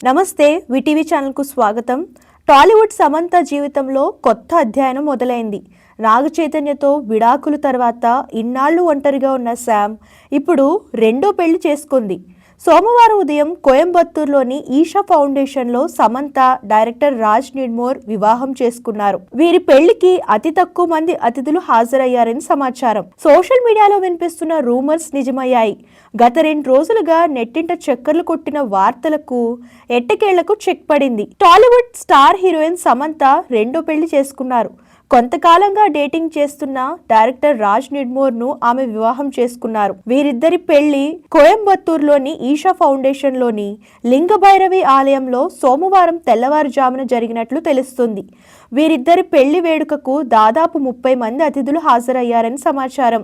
నమస్తే విటీవీ ఛానల్కు స్వాగతం. టాలీవుడ్ సమంత జీవితంలో కొత్త అధ్యాయం మొదలైంది. నాగ చైతన్యతో విడాకుల తర్వాత ఇన్నాళ్లు ఒంటరిగా ఉన్న శామ్ ఇప్పుడు రెండో పెళ్లి చేసుకుంది. సోమవారం ఉదయం కోయంబత్తూరులోని ఈషా ఫౌండేషన్లో సమంత, డైరెక్టర్ రాజ్ నిడ్మోర్ వివాహం చేసుకున్నారు. వీరి పెళ్లికి అతి తక్కువ మంది అతిథులు హాజరయ్యారని సమాచారం. సోషల్ మీడియాలో వినిపిస్తున్న రూమర్స్ నిజమయ్యాయి. గత 2 రోజులుగా నెట్టింట చక్కర్లు కొట్టిన వార్తలకు ఎట్టకేళ్లకు చెక్ పడింది. టాలీవుడ్ స్టార్ హీరోయిన్ సమంత రెండో పెళ్లి చేసుకున్నారు. కొంతకాలంగా డేటింగ్ చేస్తున్న డైరెక్టర్ రాజ్ నిడ్మోర్ ను ఆమె వివాహం చేసుకున్నారు. వీరిద్దరి పెళ్లి కోయంబత్తూరులోని ఈషా ఫౌండేషన్ లోని లింగభైరవి ఆలయంలో సోమవారం తెల్లవారుజామున జరిగినట్లు తెలుస్తుంది. వీరిద్దరి పెళ్లి వేడుకకు దాదాపు 30 మంది అతిథులు హాజరయ్యారని సమాచారం.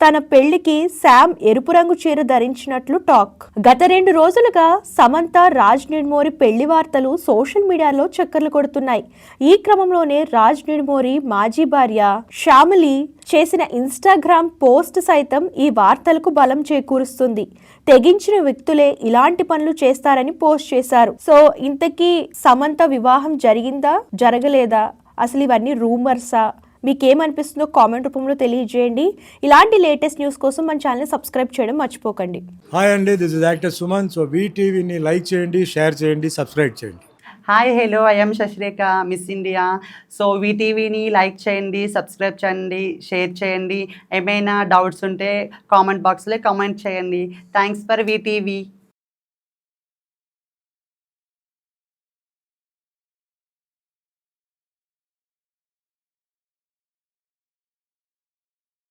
తన పెళ్లికి శామ్ ఎరుపు రంగు చీర ధరించినట్లు టాక్. గత 2 రోజులుగా సమంత, రాజ్ నిడ్మోరి పెళ్లి వార్తలు సోషల్ మీడియాలో చక్కర్లు కొడుతున్నాయి. ఈ క్రమంలోనే రాజ్ నిడ్మోరి మాజీ భార్య శ్యామిలి చేసిన ఇన్స్టాగ్రామ్ పోస్ట్ సైతం ఈ వార్తలకు బలం చేకూరుస్తుంది. తెగించిన వ్యక్తులే ఇలాంటి పనులు చేస్తారని పోస్ట్ చేశారు. సో ఇంతకీ సమంత వివాహం జరిగిందా, జరగలేదా, అసలు ఇవన్నీ రూమర్సా? మీకేమనిపిస్తుందో కామెంట్ రూపంలో తెలియజేయండి. ఇలాంటి లేటెస్ట్ న్యూస్ కోసం మన ఛానల్ సబ్స్క్రైబ్ చేయడం మర్చిపోకండి. హాయ్ అండి, this is actor Suman. So వీటీవీని లైక్ చేయండి, షేర్ చేయండి, సబ్స్క్రైబ్ చేయండి. Hi hello, I'm Sasirekha, miss India. So వీటీవీని లైక్ చేయండి, సబ్స్క్రైబ్ చేయండి, షేర్ చేయండి. ఏమైనా డౌట్స్ ఉంటే కామెంట్ బాక్స్లో కామెంట్ చేయండి. Thanks for VTV.